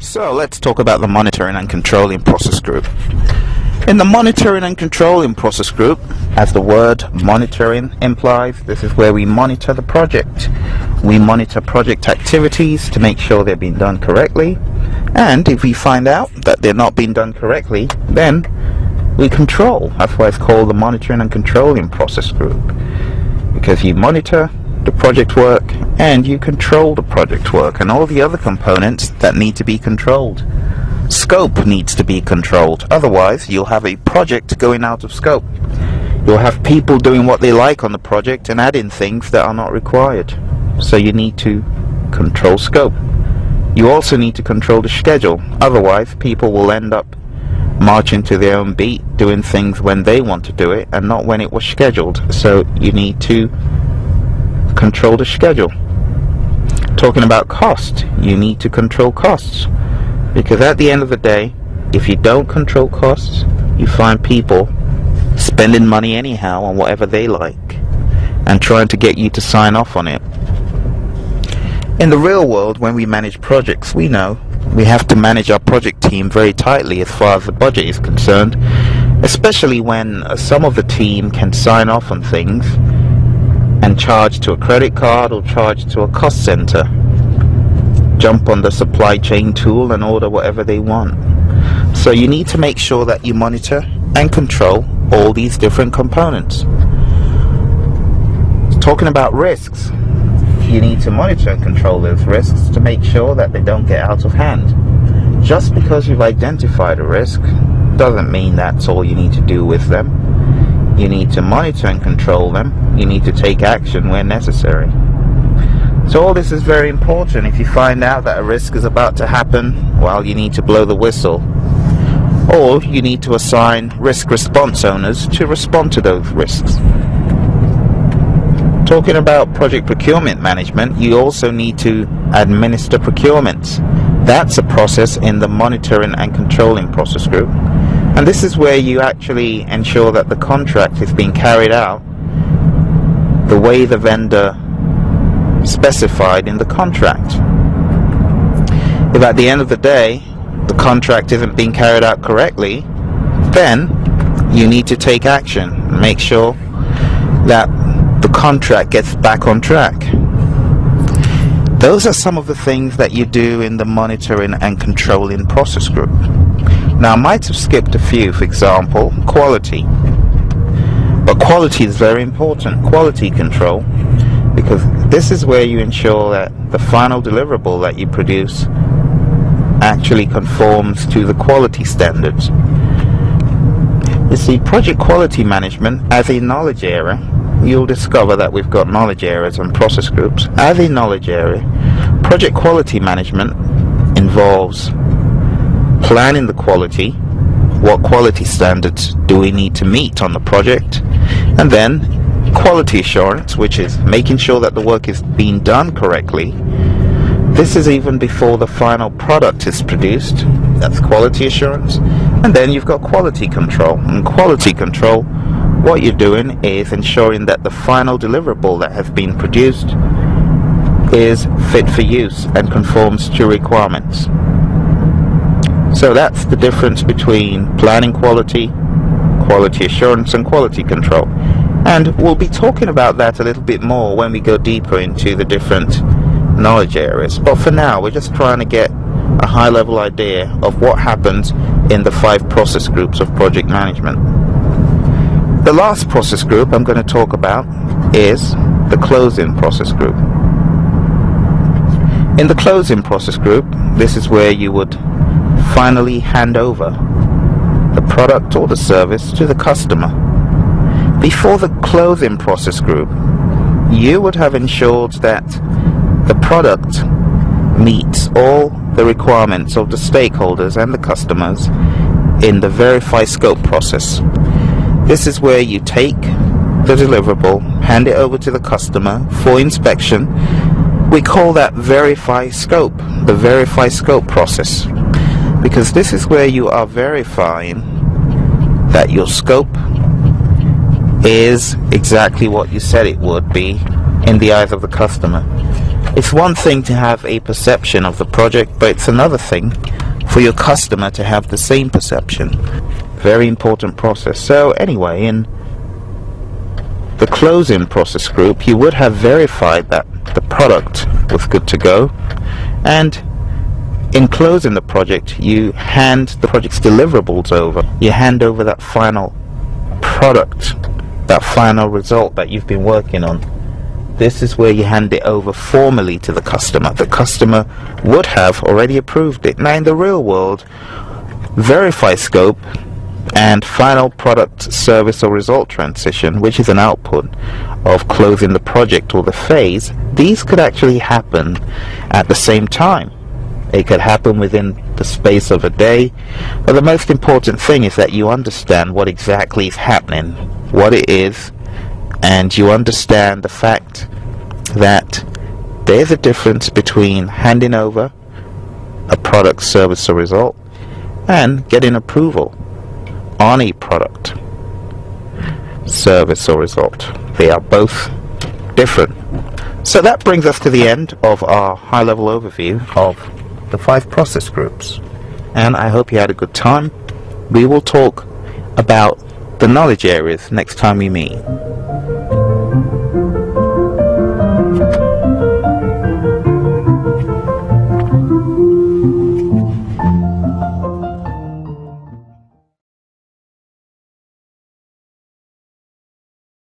So let's talk about the monitoring and controlling process group. In the monitoring and controlling process group, as the word monitoring implies, this is where we monitor the project. We monitor project activities to make sure they're being done correctly, and if we find out that they're not being done correctly, then we control. That's why it's called the monitoring and controlling process group, because you monitor the project work and you control the project work and all the other components that need to be controlled. Scope needs to be controlled, otherwise you'll have a project going out of scope. You'll have people doing what they like on the project and adding things that are not required. So you need to control scope. You also need to control the schedule, otherwise people will end up marching to their own beat, doing things when they want to do it and not when it was scheduled. So you need to control the schedule. Talking about cost, you need to control costs, because at the end of the day, if you don't control costs, you find people spending money anyhow on whatever they like and trying to get you to sign off on it. In the real world, when we manage projects, we know we have to manage our project team very tightly as far as the budget is concerned, especially when some of the team can sign off on things and charge to a credit card or charge to a cost center, jump on the supply chain tool and order whatever they want. So you need to make sure that you monitor and control all these different components. Talking about risks, you need to monitor and control those risks to make sure that they don't get out of hand. Just because you've identified a risk doesn't mean that's all you need to do with them. You need to monitor and control them. You need to take action where necessary. So all this is very important. If you find out that a risk is about to happen, well, you need to blow the whistle. Or you need to assign risk response owners to respond to those risks. Talking about project procurement management, you also need to administer procurements. That's a process in the monitoring and controlling process group. And this is where you actually ensure that the contract is being carried out the way the vendor specified in the contract. If at the end of the day the contract isn't being carried out correctly, then you need to take action and make sure that the contract gets back on track. Those are some of the things that you do in the monitoring and controlling process group. Now I might have skipped a few, for example, quality. But quality is very important, quality control, because this is where you ensure that the final deliverable that you produce actually conforms to the quality standards. You see, project quality management as a knowledge area, you'll discover that we've got knowledge areas and process groups. As a knowledge area, project quality management involves planning the quality, what quality standards do we need to meet on the project, and then quality assurance, which is making sure that the work is being done correctly. This is even before the final product is produced. That's quality assurance. And then you've got quality control. And quality control, what you're doing is ensuring that the final deliverable that has been produced is fit for use and conforms to requirements. So that's the difference between planning quality, quality assurance and quality control. And we'll be talking about that a little bit more when we go deeper into the different knowledge areas. But for now, we're just trying to get a high-level idea of what happens in the 5 process groups of project management. The last process group I'm going to talk about is the closing process group. In the closing process group, this is where you would finally hand over the product or the service to the customer. Before the closing process group, you would have ensured that the product meets all the requirements of the stakeholders and the customers in the verify scope process. This is where you take the deliverable, hand it over to the customer for inspection. We call that verify scope, the verify scope process, because this is where you are verifying that your scope is exactly what you said it would be in the eyes of the customer. It's one thing to have a perception of the project, but it's another thing for your customer to have the same perception. Very important process. So anyway, in the closing process group, you would have verified that the product was good to go, and in closing the project, you hand the project's deliverables over. You hand over that final product, that final result that you've been working on. This is where you hand it over formally to the customer. The customer would have already approved it. Now in the real world, verify scope and final product, service or result transition, which is an output of closing the project or the phase, these could actually happen at the same time. It could happen within the space of a day, but the most important thing is that you understand what exactly is happening, what it is, and you understand the fact that there's a difference between handing over a product, service or result and getting approval on a product, service or result. They are both different. So that brings us to the end of our high-level overview of the 5 process groups, and I hope you had a good time. We will talk about the knowledge areas next time we meet.